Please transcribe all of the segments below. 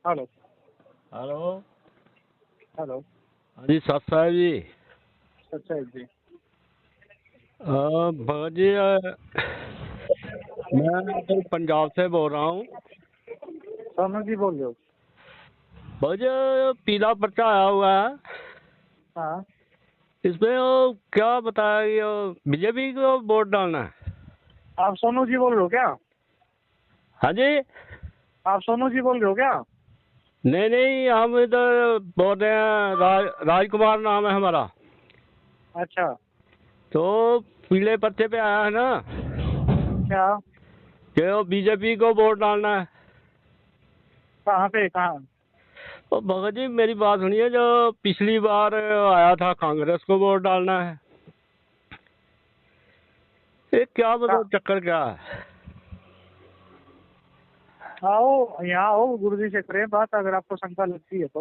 Hello. Hello. Hello. हाँ जी सत साहब जी। अच्छा जी। भगत जी, मैं इधर पंजाब से बोल रहा हूँ। सोनू जी बोल रहे हो? भगत जी, पीला पर्चा आया हुआ है, हाँ। इसमें वो क्या बताया कि बीजेपी को वोट डालना है। आप सोनू जी बोल रहे हो क्या? हाँ जी। आप सोनू जी बोल रहे हो क्या? नहीं नहीं, हम इधर बोल रहे हैं, राजकुमार नाम है हमारा। अच्छा। तो पीले पर्चे पे आया है ना क्या? कि वो बीजेपी को वोट डालना है। कहाँ पे, कहाँ? तो भगत जी मेरी बात सुनिए, जो पिछली बार आया था कांग्रेस को वोट डालना है, ये क्या मतलब चक्कर क्या है? आओ यहाँ आओ, गुरु जी से करें बात अगर आपको शंका लगती है तो।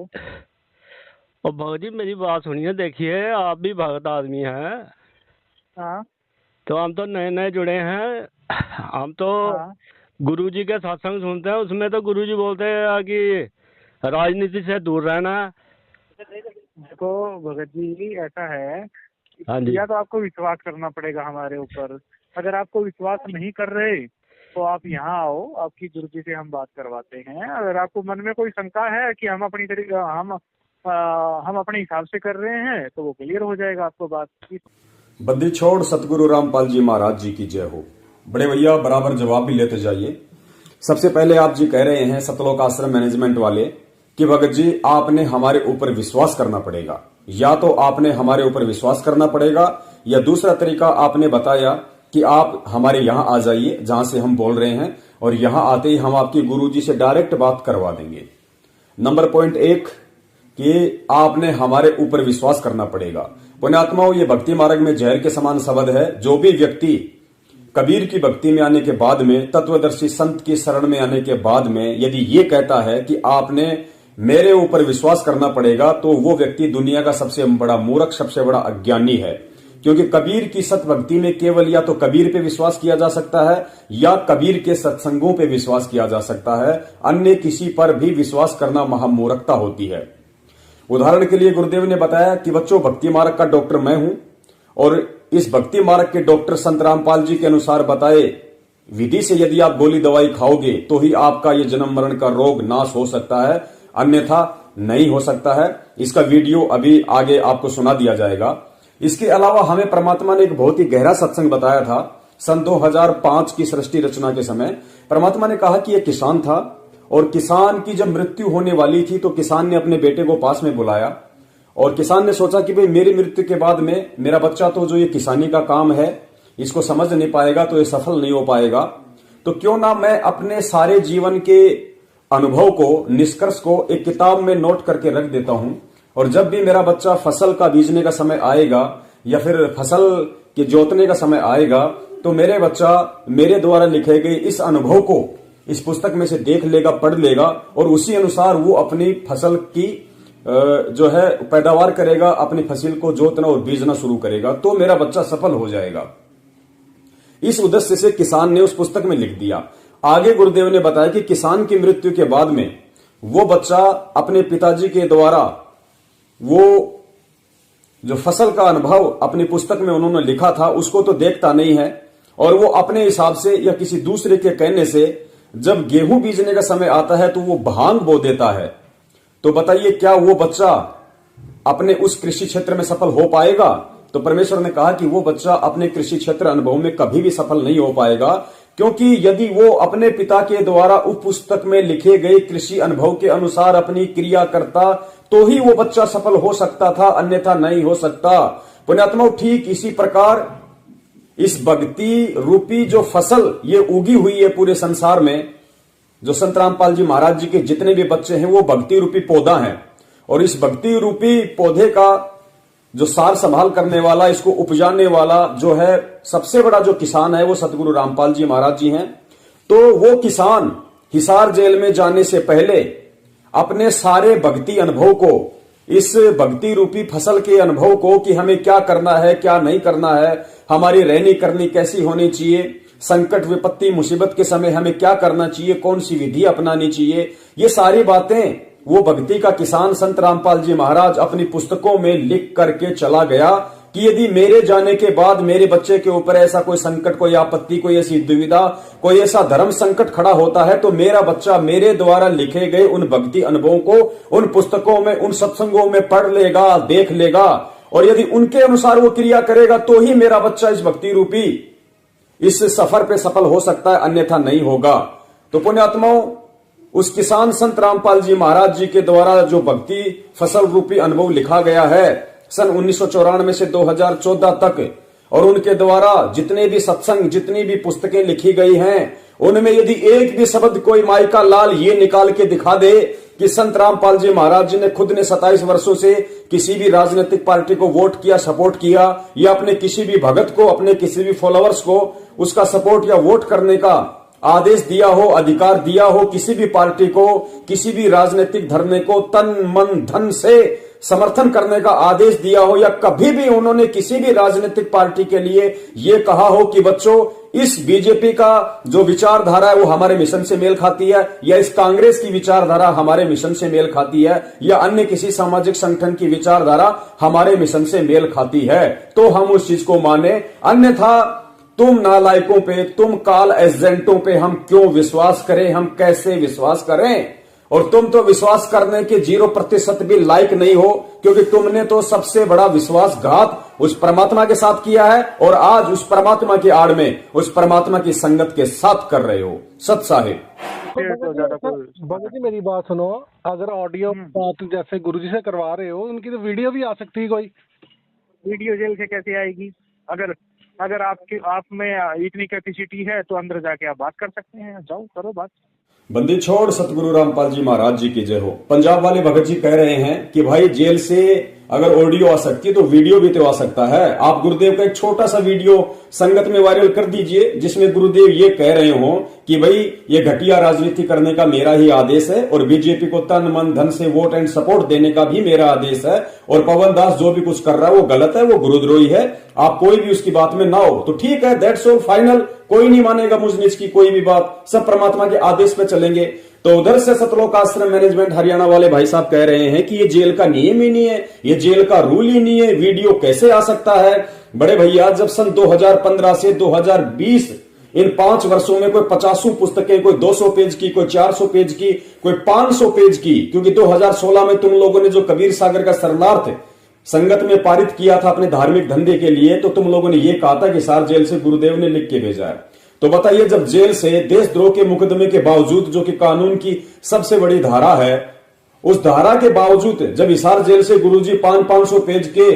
और भगत जी मेरी बात सुनिए, देखिए आप भी भगत आदमी हैं, हाँ तो हम तो नए नए जुड़े हैं, हम तो हाँ। गुरु जी के सत्संग सुनते हैं, उसमें तो गुरु जी बोलते हैं कि राजनीति से दूर रहना है। देखो भगत जी, ऐसा है, हाँ जी। या तो आपको विश्वास करना पड़ेगा हमारे ऊपर। अगर आपको विश्वास नहीं कर रहे तो आप यहाँ आओ, आपकी गुरु जी से हम बात करवाते हैं। अगर आपको मन में कोई शंका है कि हम अपनी तरीके हम अपने हिसाब से कर रहे हैं तो वो क्लियर हो जाएगा आपको बात। बद्दी छोड़ सतगुरु रामपाल जी महाराज जी की जय हो। बड़े भैया बराबर जवाब भी लेते जाइए। सबसे पहले आप जी कह रहे हैं सतलोक आश्रम मैनेजमेंट वाले कि भगत जी आपने हमारे ऊपर विश्वास करना पड़ेगा। या तो आपने हमारे ऊपर विश्वास करना पड़ेगा या दूसरा तरीका आपने बताया कि आप हमारे यहाँ आ जाइए जहां से हम बोल रहे हैं, और यहाँ आते ही हम आपकी गुरु जी से डायरेक्ट बात करवा देंगे। नंबर पॉइंट 1 कि आपने हमारे ऊपर विश्वास करना पड़ेगा। पुण्यात्माओं, ये भक्ति मार्ग में जहर के समान शब्द है। जो भी व्यक्ति कबीर की भक्ति में आने के बाद में, तत्वदर्शी संत की शरण में आने के बाद में यदि ये कहता है कि आपने मेरे ऊपर विश्वास करना पड़ेगा, तो वो व्यक्ति दुनिया का सबसे बड़ा मूर्ख, सबसे बड़ा अज्ञानी है। क्योंकि कबीर की सत भक्ति में केवल या तो कबीर पे विश्वास किया जा सकता है या कबीर के सत्संगों पे विश्वास किया जा सकता है। अन्य किसी पर भी विश्वास करना महामूर्खता होती है। उदाहरण के लिए गुरुदेव ने बताया कि बच्चों, भक्ति मार्ग का डॉक्टर मैं हूं, और इस भक्ति मार्ग के डॉक्टर संत रामपाल जी के अनुसार बताए विधि से यदि आप गोली दवाई खाओगे तो ही आपका ये जन्म मरण का रोग नाश हो सकता है, अन्यथा नहीं हो सकता है। इसका वीडियो अभी आगे आपको सुना दिया जाएगा। इसके अलावा हमें परमात्मा ने एक बहुत ही गहरा सत्संग बताया था। सन 2005 की सृष्टि रचना के समय परमात्मा ने कहा कि एक किसान था, और किसान की जब मृत्यु होने वाली थी तो किसान ने अपने बेटे को पास में बुलाया, और किसान ने सोचा कि भाई मेरी मृत्यु के बाद में मेरा बच्चा तो जो ये किसानी का काम है इसको समझ नहीं पाएगा, तो ये सफल नहीं हो पाएगा, तो क्यों ना मैं अपने सारे जीवन के अनुभव को, निष्कर्ष को एक किताब में नोट करके रख देता हूं, और जब भी मेरा बच्चा फसल का बीजने का समय आएगा या फिर फसल के जोतने का समय आएगा, तो मेरे बच्चा मेरे द्वारा लिखे गए इस अनुभव को इस पुस्तक में से देख लेगा, पढ़ लेगा, और उसी अनुसार वो अपनी फसल की जो है पैदावार करेगा, अपनी फसल को जोतना और बीजना शुरू करेगा, तो मेरा बच्चा सफल हो जाएगा। इस उद्देश्य से किसान ने उस पुस्तक में लिख दिया। आगे गुरुदेव ने बताया कि किसान की मृत्यु के बाद में वो बच्चा अपने पिताजी के द्वारा वो जो फसल का अनुभव अपनी पुस्तक में उन्होंने लिखा था उसको तो देखता नहीं है, और वो अपने हिसाब से या किसी दूसरे के कहने से जब गेहूं बीजने का समय आता है तो वो भांग बो देता है। तो बताइए क्या वो बच्चा अपने उस कृषि क्षेत्र में सफल हो पाएगा? तो परमेश्वर ने कहा कि वो बच्चा अपने कृषि क्षेत्र अनुभव में कभी भी सफल नहीं हो पाएगा, क्योंकि यदि वो अपने पिता के द्वारा उस पुस्तक में लिखे गए कृषि अनुभव के अनुसार अपनी क्रिया करता तो ही वो बच्चा सफल हो सकता था, अन्यथा नहीं हो सकता। पुण्यात्माओं, ठीक इसी प्रकार इस भक्ति रूपी जो फसल ये उगी हुई है पूरे संसार में, जो संत रामपाल जी महाराज जी के जितने भी बच्चे हैं वो भक्ति रूपी पौधा है, और इस भक्ति रूपी पौधे का जो सार संभाल करने वाला, इसको उपजाने वाला जो है सबसे बड़ा जो किसान है वो सतगुरु रामपाल जी महाराज जी हैं। तो वो किसान हिसार जेल में जाने से पहले अपने सारे भक्ति अनुभव को, इस भक्ति रूपी फसल के अनुभव को कि हमें क्या करना है क्या नहीं करना है, हमारी रहनी करनी कैसी होनी चाहिए, संकट विपत्ति मुसीबत के समय हमें क्या करना चाहिए, कौन सी विधि अपनानी चाहिए, ये सारी बातें वो भक्ति का किसान संत रामपाल जी महाराज अपनी पुस्तकों में लिख करके चला गया कि यदि मेरे जाने के बाद मेरे बच्चे के ऊपर ऐसा कोई संकट, कोई आपत्ति, कोई ऐसी दुविधा, कोई ऐसा धर्म संकट खड़ा होता है तो मेरा बच्चा मेरे द्वारा लिखे गए उन भक्ति अनुभवों को उन पुस्तकों में, उन सत्संगों में पढ़ लेगा, देख लेगा, और यदि उनके अनुसार वो क्रिया करेगा तो ही मेरा बच्चा इस भक्ति रूपी इस सफर पे सफल हो सकता है, अन्यथा नहीं होगा। तो पुण्यात्माओं, उस किसान संत रामपाल जी महाराज जी के द्वारा जो भक्ति फसल रूपी अनुभव लिखा गया है सन 1994 से 2014 तक, और उनके द्वारा जितने भी सत्संग, जितनी भी पुस्तकें लिखी गई हैं, उनमें यदि एक भी शब्द कोई माई का लाल ये निकाल के दिखा दे कि संत रामपाल जी महाराज जी ने खुद ने 27 वर्षों से किसी भी राजनीतिक पार्टी को वोट किया, सपोर्ट किया, या अपने किसी भी भगत को, अपने किसी भी फॉलोअर्स को उसका सपोर्ट या वोट करने का आदेश दिया हो, अधिकार दिया हो, किसी भी पार्टी को, किसी भी राजनीतिक धरने को तन मन धन से समर्थन करने का आदेश दिया हो, या कभी भी उन्होंने किसी भी राजनीतिक पार्टी के लिए ये कहा हो कि बच्चों इस बीजेपी का जो विचारधारा है वो हमारे मिशन से मेल खाती है, या इस कांग्रेस की विचारधारा हमारे मिशन से मेल खाती है, या अन्य किसी सामाजिक संगठन की विचारधारा हमारे मिशन से मेल खाती है, तो हम उस चीज को माने। अन्यथा तुम नालायकों पे, तुम काल एजेंटों पे हम क्यों विश्वास करें, हम कैसे विश्वास करें? और तुम तो विश्वास करने के 0% भी लायक नहीं हो, क्योंकि तुमने तो सबसे बड़ा विश्वासघात उस परमात्मा के साथ किया है, और आज उस परमात्मा की आड़ में उस परमात्मा की संगत के साथ कर रहे हो। सत साहिब भगत जी मेरी बात सुनो, अगर ऑडियो बात जैसे गुरुजी से करवा रहे हो, उनकी तो वीडियो भी आ सकती है। कोई वीडियो जेल से कैसे आएगी? अगर आप में इतनी कैपेसिटी है तो अंदर जाके आप बात कर सकते हैं, जाओ करो बात। बंदी छोड़ सतगुरु रामपाल जी महाराज जी की जय हो। पंजाब वाले भगत जी कह रहे हैं कि भाई जेल से अगर ऑडियो आ सकती है तो वीडियो भी तो आ सकता है। आप गुरुदेव का एक छोटा सा वीडियो संगत में वायरल कर दीजिए जिसमें गुरुदेव ये कह रहे हो कि भाई ये घटिया राजनीति करने का मेरा ही आदेश है, और बीजेपी को तन मन धन से वोट एंड सपोर्ट देने का भी मेरा आदेश है, और पवन दास जो भी कुछ कर रहा है वो गलत है, वो गुरुद्रोही है। आप कोई भी उसकी बात में ना हो तो ठीक है, दैट्स ऑल, फाइनल। कोई नहीं मानेगा मुझ नीच की कोई भी बात, सब परमात्मा के आदेश पे चलेंगे। तो उधर से सतलोक आश्रम मैनेजमेंट हरियाणा वाले भाई साहब कह रहे हैं कि ये जेल का नियम ही नहीं है, ये जेल का रूल ही नहीं है, वीडियो कैसे आ सकता है? बड़े भैया, जब सन 2015 से 2020 इन 5 वर्षों में कोई 50 पुस्तकें, कोई 200 पेज की, कोई 400 पेज की, कोई 500 पेज की, क्योंकि 2016 में तुम लोगों ने जो कबीर सागर का शरणार्थ संगत में पारित किया था अपने धार्मिक धंधे के लिए, तो तुम लोगों ने ये कहा था कि सार जेल से गुरुदेव ने लिख के भेजा है। तो बताइए, जब जेल से देशद्रोह के मुकदमे के बावजूद, जो कि कानून की सबसे बड़ी धारा है, उस धारा के बावजूद जब हिसार जेल से गुरुजी 500 पेज के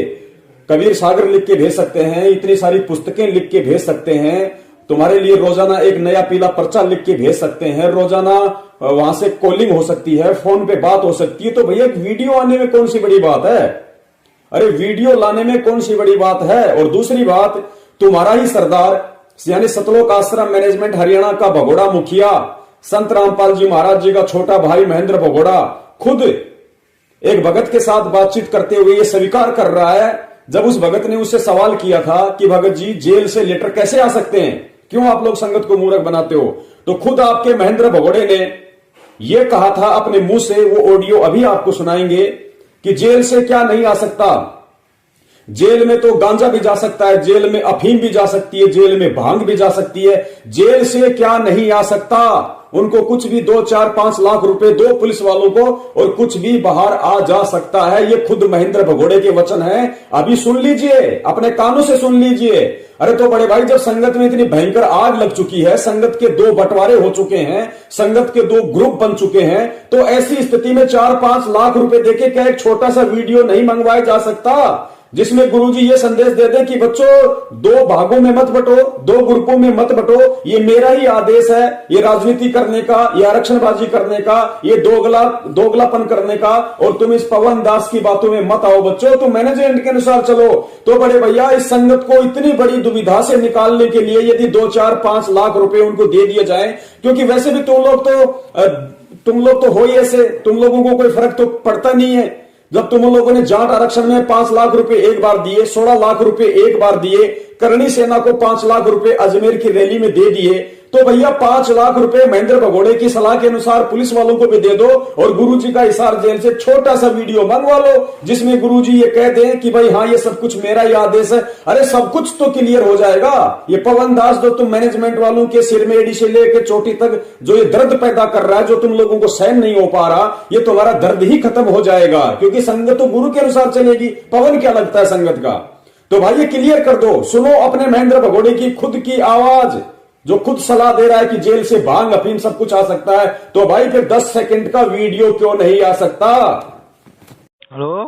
कबीर सागर लिख के भेज सकते हैं, इतनी सारी पुस्तकें लिख के भेज सकते हैं, तुम्हारे लिए रोजाना एक नया पीला पर्चा लिख के भेज सकते हैं, रोजाना वहां से कॉलिंग हो सकती है, फोन पे बात हो सकती है, तो भैया वीडियो आने में कौन सी बड़ी बात है? अरे वीडियो लाने में कौन सी बड़ी बात है? और दूसरी बात, तुम्हारा ही सरदार यानी सतलोक आश्रम मैनेजमेंट हरियाणा का भगोड़ा मुखिया संत रामपाल जी महाराज जी का छोटा भाई महेंद्र भगोड़ा खुद एक भगत के साथ बातचीत करते हुए ये स्वीकार कर रहा है, जब उस भगत ने उससे सवाल किया था कि भगत जी जेल से लेटर कैसे आ सकते हैं, क्यों आप लोग संगत को मूर्ख बनाते हो, तो खुद आपके महेंद्र भगोड़े ने यह कहा था अपने मुंह से, वो ऑडियो अभी आपको सुनाएंगे, कि जेल से क्या नहीं आ सकता। जेल में तो गांजा भी जा सकता है, जेल में अफीम भी जा सकती है, जेल में भांग भी जा सकती है, जेल से क्या नहीं आ सकता? उनको कुछ भी 2, 4, 5 लाख रुपए दो पुलिस वालों को और कुछ भी बाहर आ जा सकता है। ये खुद महेंद्र भगोड़े के वचन हैं, अभी सुन लीजिए, अपने कानों से सुन लीजिए। अरे तो बड़े भाई, जब संगत में इतनी भयंकर आग लग चुकी है, संगत के 2 बंटवारे हो चुके हैं, संगत के 2 ग्रुप बन चुके हैं, तो ऐसी स्थिति में 4-5 लाख रुपए देके क्या एक छोटा सा वीडियो नहीं मंगवाया जा सकता जिसमें गुरुजी ये संदेश दे दे कि बच्चों 2 भागों में मत बंटो, 2 ग्रुपों में मत बंटो, ये मेरा ही आदेश है, ये राजनीति करने का, ये आरक्षणबाजी करने का, ये दोगलापन करने का, और तुम इस पवन दास की बातों में मत आओ बच्चों, तुम मैनेजमेंट के अनुसार चलो। तो बड़े भैया, इस संगत को इतनी बड़ी दुविधा से निकालने के लिए यदि 2, 4, 5 लाख रुपए उनको दे दिए जाए, क्योंकि वैसे भी तुम लोग तो हो ही ऐसे, तुम लोगों को कोई फर्क तो पड़ता नहीं है, जब तुम लोगों ने जाट आरक्षण में 5 लाख रुपए एक बार दिए, 16 लाख रुपए एक बार दिए, करणी सेना को 5 लाख रुपए अजमेर की रैली में दे दिए, तो भैया 5 लाख रुपए महेंद्र भगोड़े की सलाह के अनुसार पुलिस वालों को भी दे दो और गुरुजी का हिसार जेल से छोटा सा वीडियो मंगवा लो जिसमें गुरुजी ये कह दें कि भाई हाँ ये सब कुछ मेरा ही आदेश है। अरे सब कुछ तो क्लियर हो जाएगा। ये पवन दास जो तुम मैनेजमेंट वालों के सिर में एड़ी से लेकर चोटी तक जो ये दर्द पैदा कर रहा है, जो तुम लोगों को सहन नहीं हो पा रहा, ये तुम्हारा दर्द ही खत्म हो जाएगा क्योंकि संगत तो गुरु के अनुसार चलेगी। पवन क्या लगता है संगत का? तो भाई ये क्लियर कर दो। सुनो अपने महेंद्र भगोड़े की खुद की आवाज जो खुद सलाह दे रहा है कि जेल से भांग अफीम सब कुछ आ सकता है, तो भाई फिर 10 सेकंड का वीडियो क्यों नहीं आ सकता? हेलो।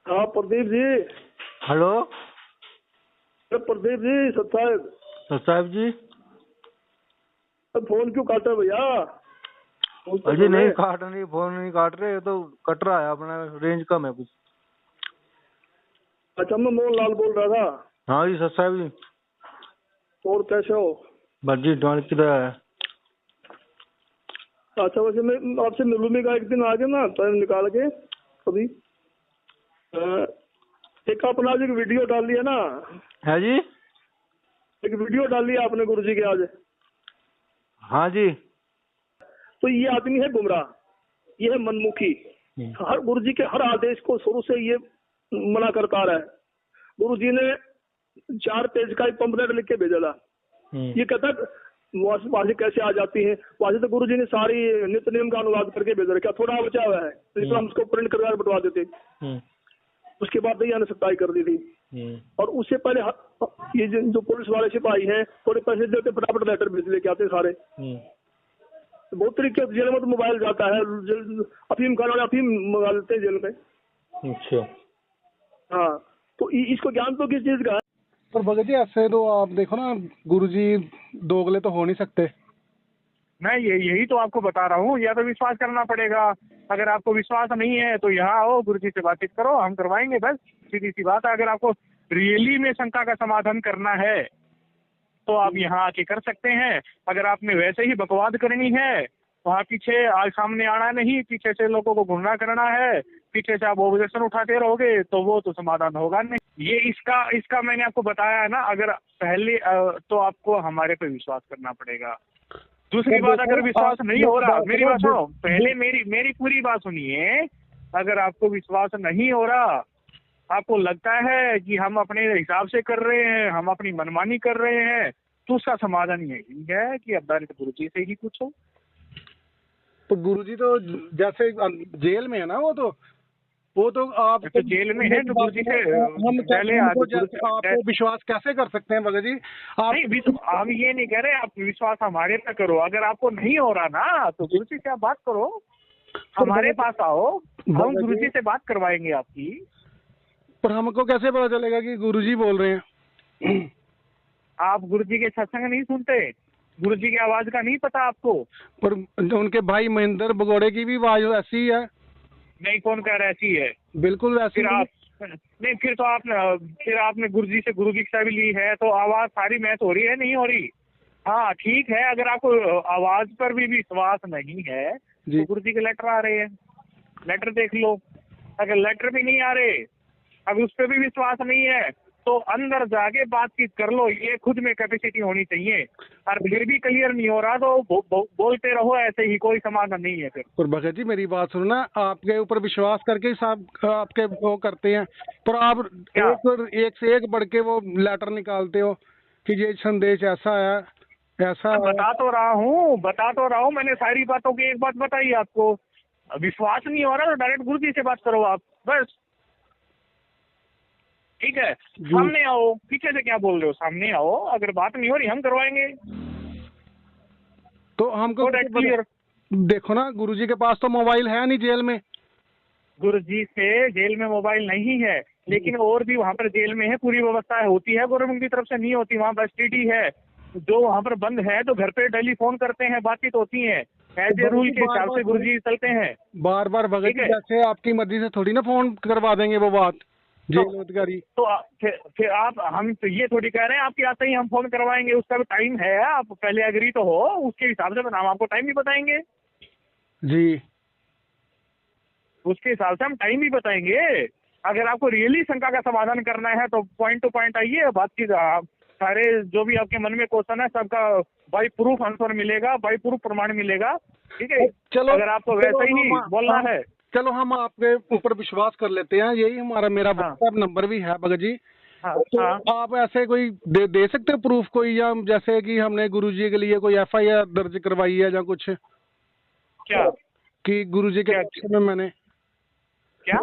हाँ प्रदीप जी। हेलो प्रदीप जी। साहब जी। फोन क्यों काटा भैया? अजी नहीं काट नहीं, फोन नहीं काट रहे, तो कट रहा है, अपना रेंज कम है कुछ। अच्छा मैं मोहन लाल बोल रहा था। हाँ जी साहब जी। और कैसे हो? बस जी डॉल किधर है? अच्छा वैसे मैं आपसे मिलूंगा एक दिन आगे ना, टाइम निकाल के कभी। एक अपना आज एक वीडियो डाल लिया ना? है जी। एक वीडियो डाल लिया आपने गुरुजी के आज। हाँ जी। तो ये आदमी है गुमराह, ये है मनमुखी, हर गुरुजी के हर आदेश को शुरू से ये मना करता रहा है। गुरुजी ने 4 पेज का एक पंपलेट लिख के भेजा था। ये कहता वहां से कैसे आ जाती है, वहां से तो गुरुजी ने सारी नित्य नियम का अनुवाद करके भेजा रखा, थोड़ा बचा हुआ है तो हम उसको प्रिंट करवा बंटवा देते। उसके बाद नहीं आने सख्ताई कर दी थी। और उससे पहले ये जो पुलिस वाले सिपाही हैं थोड़े पैसे देते, फटाफट लेटर भेज लेके आते सारे। बहुत तरीके से जेल में तो मोबाइल जाता है, अफीम खाने वाले अफीम मंगा लेते हैं जेल में। अच्छा हाँ तो इसको ज्ञान तो किस चीज का है? पर भगत जी ऐसे तो आप देखो ना, गुरुजी दोगले तो हो नहीं सकते। मैं यही तो आपको बता रहा हूँ, या तो विश्वास करना पड़ेगा। अगर आपको विश्वास नहीं है तो यहाँ आओ, गुरुजी से बातचीत करो, हम करवाएंगे, बस सीधी सी बात है। अगर आपको रियली में शंका का समाधान करना है तो आप यहाँ आके कर सकते हैं। अगर आपने वैसे ही बकवाद करनी है, वहाँ पीछे आज सामने आना नहीं, पीछे से लोगों को गुमराह करना है, पीछे से आप ऑब्जेक्शन उठाते रहोगे तो वो तो समाधान होगा नहीं। ये इसका मैंने आपको बताया है ना। अगर पहले तो आपको हमारे पे विश्वास करना पड़ेगा। दूसरी बात, अगर विश्वास नहीं हो रहा, मेरी बात सुनो पहले, मेरी पूरी बात सुनिए। अगर आपको विश्वास नहीं हो रहा, आपको लगता है कि हम अपने हिसाब से कर रहे हैं, हम अपनी मनमानी कर रहे हैं, तो उसका समाधान यही है कि अवधारित गुरुजी से ही पूछो। तो गुरुजी तो जैसे जेल में है ना, वो तो आप तो जेल में है तो गुरुजी से पहले आप विश्वास कैसे कर सकते हैं भगत जी? आप नहीं, हम ये नहीं कह रहे आप विश्वास हमारे पे करो। अगर आपको नहीं हो रहा ना तो गुरुजी से आप बात करो, हमारे पास आओ, हम गुरुजी से बात करवाएंगे आपकी। पर हमको कैसे पता चलेगा कि गुरुजी बोल रहे हैं? आप गुरुजी के सत्संग नहीं सुनते? गुरुजी की आवाज का नहीं पता आपको? पर उनके भाई महेंद्र भगोड़े की भी आवाज ऐसी है। नहीं, कौन कह रहा है ऐसी है? बिल्कुल वैसी। नहीं, फिर आपने गुरुजी से गुरु दीक्षा भी ली है तो आवाज सारी मैच हो रही है, नहीं हो रही? हाँ ठीक है, अगर आपको आवाज पर भी विश्वास नहीं है तो गुरुजी के लेटर आ रहे हैं, लेटर देख लो। अगर लेटर भी नहीं आ रहे, अगर उस पर भी विश्वास नहीं है तो अंदर जाके बातचीत कर लो। ये खुद में कैपेसिटी होनी चाहिए। और फिर भी क्लियर नहीं हो रहा तो बोलते रहो ऐसे ही, कोई समाधान नहीं है फिर। पर भगत जी मेरी बात सुनो ना, आपके ऊपर विश्वास करके सब आपके वो करते हैं, पर आप एक से एक बढ़ के वो लेटर निकालते हो कि ये संदेश ऐसा है, ऐसा है। बता तो रहा हूँ मैंने सारी बातों की एक बात बताई आपको। विश्वास नहीं हो रहा तो डायरेक्ट गुरुजी से बात करो आप, बस। ठीक है, सामने आओ, पीछे से क्या बोल रहे हो? सामने आओ, अगर बात नहीं हो रही हम करवाएंगे। तो हमको क्लियर देखो ना, गुरुजी के पास तो मोबाइल है नहीं जेल में। गुरुजी से जेल में मोबाइल नहीं है, लेकिन और भी वहाँ पर जेल में है, पूरी व्यवस्था होती है, गवर्नमेंट की तरफ से नहीं होती। वहाँ पर एसटीडी है, जो वहाँ पर बंद है तो घर पे टेलीफोन करते हैं, बातचीत होती है, एज ए रूल के हिसाब से गुरुजी चलते हैं। बार बार भगत जी जैसे आपकी मर्जी से थोड़ी ना फोन करवा देंगे वो बात जेल अधिकारी। तो फिर हम तो ये थोड़ी कह रहे हैं आपके आते ही हम फोन करवाएंगे, उसका भी टाइम है, आप पहले एग्री तो हो, उसके हिसाब से हम आपको टाइम भी बताएंगे जी। उसके हिसाब से हम टाइम भी बताएंगे। अगर आपको रियली शंका का समाधान करना है तो पॉइंट टू पॉइंट आइए, बातचीत सारे जो भी आपके मन में क्वेश्चन है सबका बाई प्रूफ आंसर मिलेगा, बाई प्रूफ प्रमाण मिलेगा, ठीक है। चलो, अगर आपको वैसे ही बोलना है, चलो हम आपके ऊपर विश्वास कर लेते हैं, यही मेरा व्हाट्सएप नंबर भी है भगत जी। तो आप ऐसे कोई दे सकते हो प्रूफ कोई, या जैसे कि हमने गुरुजी के लिए कोई FIR दर्ज करवाई है या कुछ, क्या कि गुरुजी के पक्ष में मैंने क्या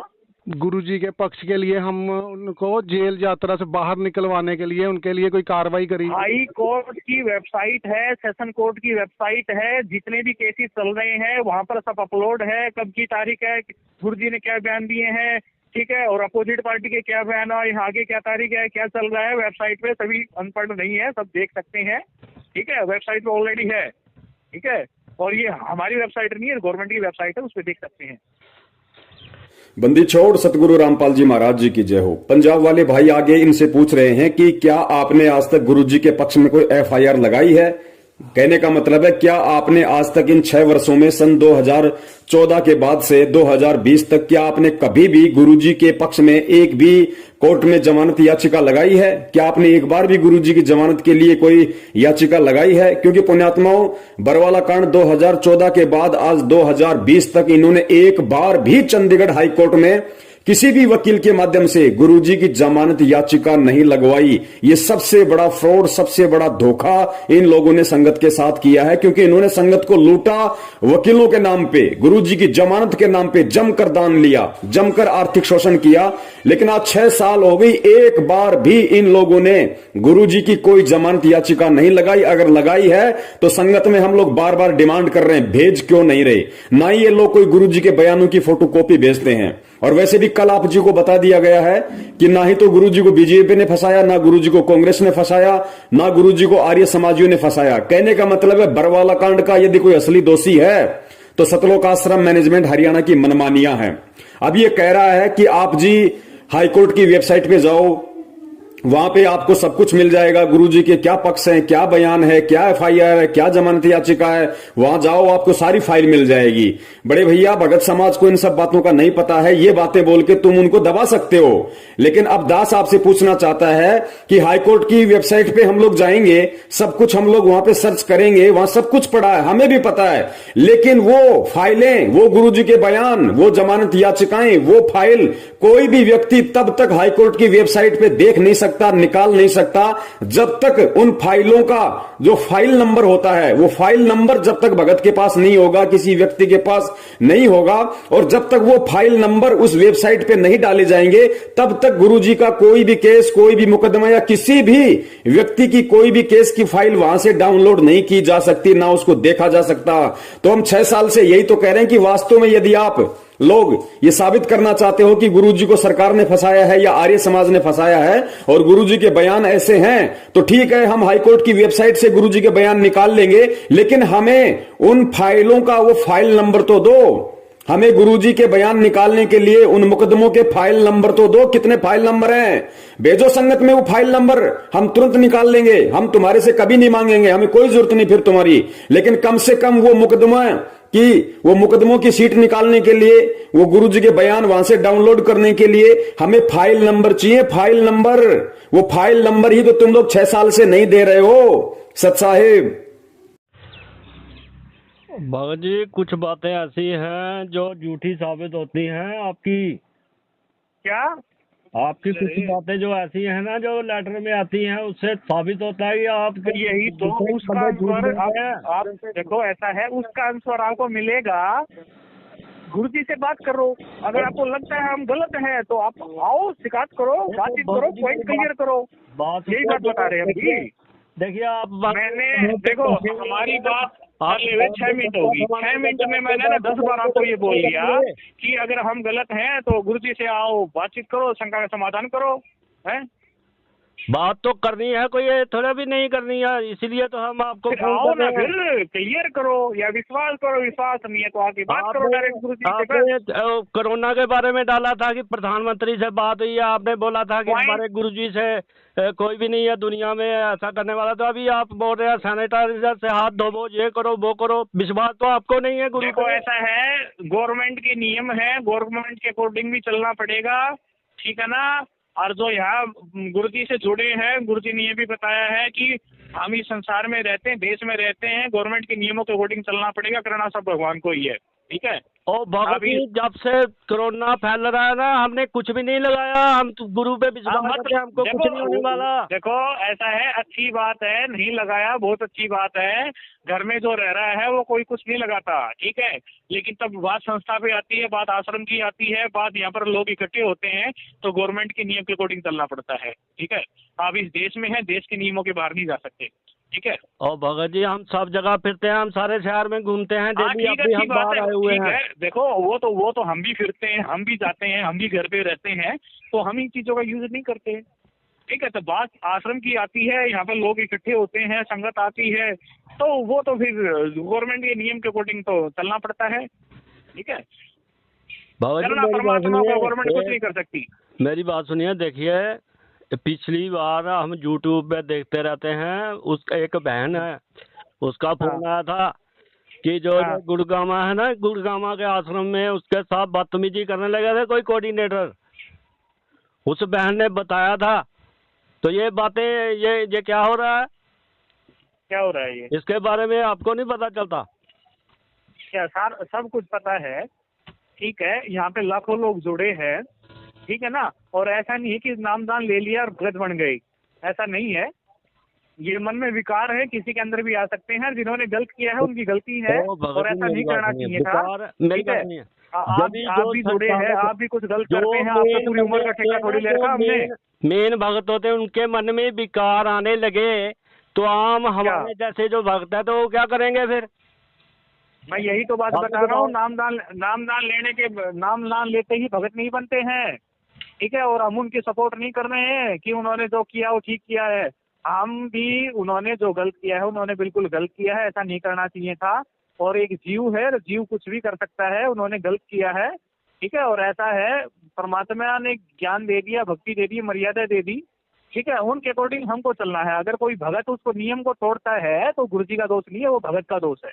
गुरुजी के पक्ष के लिए हम उनको जेल यात्रा से बाहर निकलवाने के लिए उनके लिए कोई कार्रवाई करी? हाई कोर्ट की वेबसाइट है, सेशन कोर्ट की वेबसाइट है, जितने भी केसेस चल रहे हैं वहाँ पर सब अपलोड है, कब की तारीख है, गुरुजी ने क्या बयान दिए हैं, ठीक है, और अपोजिट पार्टी के क्या बयान है, यहाँ आगे क्या तारीख है, क्या चल रहा है, वेबसाइट पे सभी अनपढ़ नहीं है, सब देख सकते हैं, ठीक है, वेबसाइट पे ऑलरेडी है, ठीक है। और ये हमारी वेबसाइट नहीं है, गवर्नमेंट की वेबसाइट है, उस पर देख सकते हैं। बंदी छोड़ सतगुरु रामपाल जी महाराज जी की जय हो। पंजाब वाले भाई आगे इनसे पूछ रहे हैं कि क्या आपने आज तक गुरुजी के पक्ष में कोई FIR लगाई है। कहने का मतलब है क्या आपने आज तक इन 6 वर्षों में सन 2014 के बाद से 2020 तक क्या आपने कभी भी गुरुजी के पक्ष में एक भी कोर्ट में जमानत याचिका लगाई है? क्या आपने एक बार भी गुरुजी की जमानत के लिए कोई याचिका लगाई है? क्योंकि पुण्यात्माओं, बरवाला कांड 2014 के बाद आज 2020 तक इन्होंने एक बार भी चंडीगढ़ हाई कोर्ट में किसी भी वकील के माध्यम से गुरुजी की जमानत याचिका नहीं लगवाई। ये सबसे बड़ा फ्रॉड, सबसे बड़ा धोखा इन लोगों ने संगत के साथ किया है, क्योंकि इन्होंने संगत को लूटा, वकीलों के नाम पे, गुरुजी की जमानत के नाम पे जमकर दान लिया, जमकर आर्थिक शोषण किया। लेकिन आज 6 साल हो गई, एक बार भी इन लोगों ने गुरुजी की कोई जमानत याचिका नहीं लगाई। अगर लगाई है तो संगत में हम लोग बार बार डिमांड कर रहे हैं, भेज क्यों नहीं रहे। ना ही ये लोग कोई गुरुजी के बयानों की फोटोकॉपी भेजते हैं। और वैसे भी कल आप जी को बता दिया गया है कि ना ही तो गुरुजी को बीजेपी ने फंसाया, ना गुरुजी को कांग्रेस ने फंसाया, ना गुरुजी को आर्य समाजियों ने फंसाया। कहने का मतलब है बरवाला कांड का यदि कोई असली दोषी है तो सतलोक आश्रम मैनेजमेंट हरियाणा की मनमानियां हैं। अब ये कह रहा है कि आप जी हाईकोर्ट की वेबसाइट पे जाओ, वहां पे आपको सब कुछ मिल जाएगा, गुरुजी के क्या पक्ष हैं, क्या बयान है, क्या FIR है, क्या जमानत याचिका है, वहां जाओ आपको सारी फाइल मिल जाएगी। बड़े भैया, भगत समाज को इन सब बातों का नहीं पता है। ये बातें बोल के तुम उनको दबा सकते हो। लेकिन अब दास आपसे पूछना चाहता है कि हाईकोर्ट की वेबसाइट पे हम लोग जाएंगे, सब कुछ हम लोग वहां पे सर्च करेंगे, वहां सब कुछ पड़ा है, हमें भी पता है, लेकिन वो फाइलें, वो गुरुजी के बयान, वो जमानत याचिकाएं, वो फाइल कोई भी व्यक्ति तब तक हाईकोर्ट की वेबसाइट पे देख नहीं सकता, निकाल नहीं सकता, जब तक उन फाइलों का जो फाइल नंबर होता है, वो फाइल नंबर जब तक भगत के पास नहीं होगा, किसी व्यक्ति के पास नहीं होगा, और जब तक वो फाइल नंबर उस वेबसाइट पे नहीं डाले जाएंगे, तब तक गुरुजी का कोई भी केस, कोई भी मुकदमा या किसी भी व्यक्ति की कोई भी केस की फाइल वहां से डाउनलोड नहीं की जा सकती, ना उसको देखा जा सकता। तो हम 6 साल से यही तो कह रहे हैं कि वास्तव में यदि आप लोग ये साबित करना चाहते हो कि गुरुजी को सरकार ने फंसाया है या आर्य समाज ने फंसाया है और गुरुजी के बयान ऐसे हैं, तो ठीक है, हम हाईकोर्ट की वेबसाइट से गुरुजी के बयान निकाल लेंगे, लेकिन हमें उन फाइलों का वो फाइल नंबर तो दो। हमें गुरुजी के बयान निकालने के लिए उन मुकदमों के फाइल नंबर तो दो। कितने फाइल नंबर हैं? भेजो संगत में वो फाइल नंबर, हम तुरंत निकाल लेंगे। हम तुम्हारे से कभी नहीं मांगेंगे, हमें कोई जरूरत नहीं फिर तुम्हारी, लेकिन कम से कम वो मुकदमों की सीट निकालने के लिए, वो गुरुजी के बयान वहां से डाउनलोड करने के लिए हमें फाइल नंबर चाहिए। फाइल नंबर, वो फाइल नंबर ही तो तुम लोग 6 साल से नहीं दे रहे हो सत साहिब। भगत जी, कुछ बातें ऐसी हैं जो झूठी साबित होती हैं आपकी। क्या आपकी कुछ बातें जो ऐसी हैं ना, जो लेटर में आती हैं, उससे साबित होता है कि आप यही तो उसका आंसर आप देखो, ऐसा है, उसका आंसर आपको मिलेगा। गुरुजी से बात करो, अगर आपको लगता है हम गलत हैं तो आप आओ, शिकायत करो, बातचीत करो, पॉइंट क्लियर करो। यही बात बता रहे हैं अभी। देखिए आप मैंने देखो, हमारी बात 6 मिनट होगी, 6 मिनट में मैंने ना 10 बार आपको ये बोल दिया कि अगर हम गलत हैं तो गुरुजी से आओ, बातचीत करो, शंका का समाधान करो, हैं? बात तो करनी है, कोई ये थोड़ा भी नहीं करनी है, इसीलिए तो हम आपको फिर फोन आओ कर ना, रहे हैं। फिर क्लियर करो या विश्वास करो, विश्वास नहीं है तो आके बात करो डायरेक्ट गुरु जी से। आपने कोरोना के बारे में डाला था कि प्रधानमंत्री से बात हुई है, आपने बोला था कि Point- हमारे गुरुजी से कोई भी नहीं है दुनिया में ऐसा करने वाला, तो अभी आप बोल रहे हैं सैनिटाइजर से हाथ धोवो, ये करो वो करो, विश्वास तो आपको नहीं है गुरु देखो पे। ऐसा है, गवर्नमेंट के नियम है, गवर्नमेंट के अकॉर्डिंग भी चलना पड़ेगा, ठीक है ना। और जो यहाँ गुरु जी से जुड़े हैं, गुरु जी ने ये भी बताया है कि हम इस संसार में रहते हैं, देश में रहते हैं, गवर्नमेंट के नियमों के अकॉर्डिंग चलना पड़ेगा, करना सब भगवान को ही है, ठीक है। ओ भगत अभी जी, जब से कोरोना फैल रहा है ना, हमने कुछ भी नहीं लगाया, हम तो गुरु पे विश्वास करते हैं, हमको कुछ नहीं होने वाला। देखो ऐसा है, अच्छी बात है, नहीं लगाया बहुत अच्छी बात है, घर में जो रह रहा है वो कोई कुछ नहीं लगाता, ठीक है। लेकिन तब बात संस्था पे आती है, बात आश्रम की आती है, बात यहाँ पर लोग इकट्ठे होते हैं, तो गवर्नमेंट के नियम के अकॉर्डिंग चलना पड़ता है, ठीक है। आप इस देश में हैं, देश के नियमों के बाहर नहीं जा सकते, ठीक है। और भगत जी, हम सब जगह फिरते हैं, हम सारे शहर में घूमते हैं हाँ डेली, ठीक है, अभी अच्छी हम बात बाहर है, आए हुए ठीक हैं। है। देखो वो तो हम भी फिरते हैं, हम भी जाते हैं, हम भी घर पे रहते हैं, तो हम इन चीजों का यूज नहीं करते, ठीक है। तो बात आश्रम की आती है, यहाँ पर लोग इकट्ठे होते हैं, संगत आती है, तो वो तो फिर गवर्नमेंट के नियम के अकॉर्डिंग तो चलना पड़ता है, ठीक है। भगत जी, करना मेरी बात परमात्मा को गवर्नमेंट कुछ सुनिए, नहीं कर सकती। मेरी बात सुनिए, देखिए पिछली बार हम यूट्यूब पे देखते रहते हैं, उसका एक बहन है, उसका फोन आया था कि जो हाँ। गुड़गामा है ना, गुड़गामा के आश्रम में उसके साथ बदतमीजी करने लगे थे कोई कोऑर्डिनेटर, उस बहन ने बताया था। तो ये बातें, ये क्या हो रहा है, क्या हो रहा है ये? इसके बारे में आपको नहीं पता चलता? क्या सार सब कुछ पता है, ठीक है। यहाँ पे लाखों लोग जुड़े हैं, ठीक है ना। और ऐसा नहीं है कि नामदान ले लिया और भगत बन गई, ऐसा नहीं है। ये मन में विकार है, किसी के अंदर भी आ सकते हैं, जिन्होंने गलत किया है उनकी गलती है, ओ भगत और जी, ऐसा मेरी नहीं बात करना सुनिए, चाहिए था, विकार- मेरी ठीक है। बात सुनिए। आप भी जुड़े हैं, आप भी कुछ गलत करते हैं, आपको पूरी उम्र का ठेका थोड़ी ले रखा हमने। मेन भक्त होते हैं, उनके मन में विकार आने लगे तो आम हमारे जैसे जो भक्त है तो वो क्या करेंगे फिर? मैं यही तो बात आप बता रहा हूँ, बताओ। नामदान लेते ही भगत नहीं बनते हैं, ठीक है। और हम उनकी सपोर्ट नहीं कर रहे हैं कि उन्होंने जो किया वो ठीक किया है। हम भी, उन्होंने जो गलत किया है उन्होंने बिल्कुल गलत किया है, ऐसा नहीं करना चाहिए था। और एक जीव है, जीव कुछ भी कर सकता है, उन्होंने गलत किया है, ठीक है। और ऐसा है, परमात्मा ने ज्ञान दे दिया, भक्ति दे दी, मर्यादा दे दी, ठीक है। उनके अकॉर्डिंग हमको चलना है। अगर कोई भगत उसको नियम को तोड़ता है तो गुरु जी का दोष नहीं है, वो भगत का दोष है,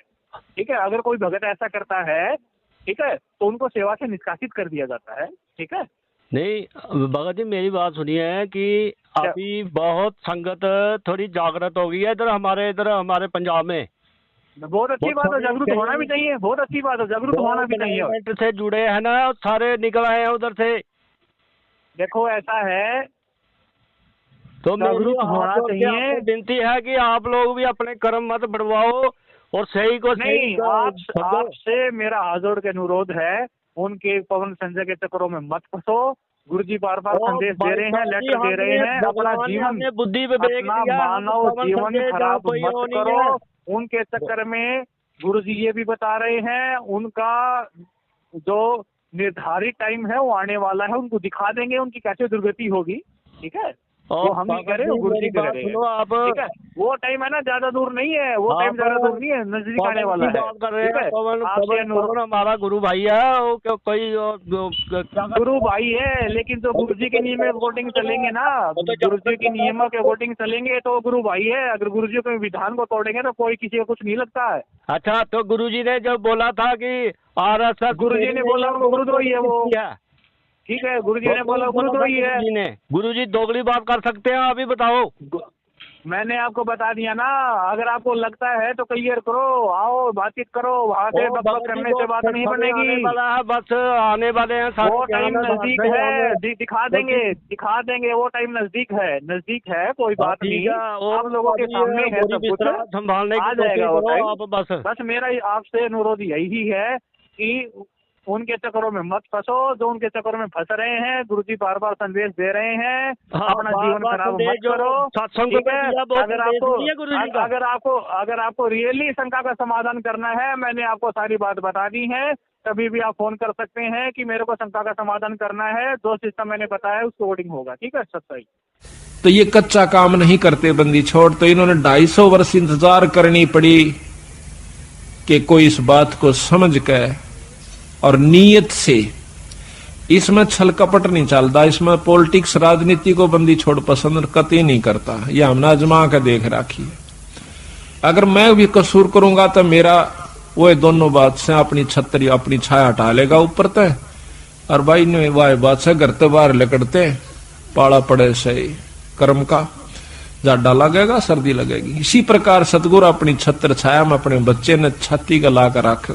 ठीक है। अगर कोई भगत ऐसा करता है, ठीक है, तो उनको सेवा से निष्कासित कर दिया जाता है, ठीक है। नहीं भगत जी, मेरी बात सुनिए कि अभी बहुत संगत थोड़ी जागृत हो गई है इधर हमारे पंजाब में। बहुत अच्छी बात है, जागरूक होना भी चाहिए, बहुत अच्छी बात है, जागरूक होना भी चाहिए। गवर्नमेंट से जुड़े हैं ना, सारे निकल आए हैं उधर से। देखो ऐसा है, तो मेरी जागरूक होना आपको चाहिए। विनती है कि आप लोग भी अपने कर्म मत बढ़वाओ और सही को सही नहीं, आपसे मेरा हाथ जोड़ के अनुरोध है, उनके पवन संजय के चक्करों में मत फंसो। गुरु जी बार बार संदेश दे रहे हैं, लेटर दे रहे हैं, अपना जीवन, बुद्धि विवेक अपना दिया, मानव पवन जीवन संजय खराब कोई वो मत नहीं करो। है। उनके चक्कर में गुरु जी ये भी बता रहे हैं, उनका जो निर्धारित टाइम है वो आने वाला है, उनको दिखा देंगे उनकी कैसे दुर्गति होगी, ठीक है। वो हम नहीं करें, वो गुरु जी कर रहे हैं, ठीक है। वो टाइम है ना, ज्यादा दूर नहीं है, वो टाइम ज्यादा दूर नहीं है, नजदीक आने वाला है, ठीक है। आपसे अनुरोध, हमारा गुरु भाई है, वो कोई गुरु भाई है, लेकिन जो गुरु जी के नियम के अकॉर्डिंग चलेंगे ना, गुरु जी के नियमों के अकॉर्डिंग चलेंगे तो गुरु भाई है। अगर गुरु जी के विधान को तोड़ेंगे तो कोई किसी को कुछ नहीं लगता है। अच्छा, तो गुरुजी ने जब बोला था कि RSS, गुरुजी ने बोला उनको गुरुद्रोही है वो, ठीक है। गुरुजी ने बोला गुरुद्रोही है। गुरुजी दोगली बात कर सकते हैं, अभी बताओ। मैंने आपको बता दिया ना, अगर आपको लगता है तो क्लियर करो, आओ बातचीत करो, वहाँ से बकबक करने से बात नहीं बनेगी। बस आने वाले हैं, वो टाइम नजदीक है, दिखा देंगे, वो टाइम नजदीक है, कोई बात नहीं। आप लोगों के सामने है सब कुछ, संभालने आ जाएगा वो टाइम। आप बस मेरा आपसे अनुरोध यही है कि उनके चक्करों में मत फंसो, जो उनके चक्करों में फंस रहे हैं। गुरुजी बार बार संदेश दे रहे हैं, अपना जीवन खराब मत करो, ठीक है। अगर आपको रियली शंका का समाधान करना है, मैंने आपको सारी बात बता दी है। कभी भी आप फोन कर सकते हैं कि मेरे को शंका का समाधान करना है, जो सिस्टम मैंने बताया उसको कोडिंग होगा, ठीक है। सत्ताई तो ये कच्चा काम नहीं करते बंदी छोड़, तो इन्होंने 250 वर्ष इंतजार करनी पड़ी कि कोई इस बात को समझ के और नीयत से, इसमें छल कपट नहीं चलता, इसमें पॉलिटिक्स राजनीति को बंदी छोड़ पसंद कतई नहीं करता। ये हमने आजमा के देख राखी है। अगर मैं भी कसूर करूंगा तो मेरा वो दोनों बात से अपनी छतरी अपनी छाया हटा लेगा ऊपर तय, और भाई ने वाह बात से घर तो बाहर लकड़ते पाला पड़े से कर्म का जाडा लगेगा, सर्दी लगेगी। इसी प्रकार सतगुरु अपनी छत्र छाया में अपने बच्चे ने छाती का ला कर रखे।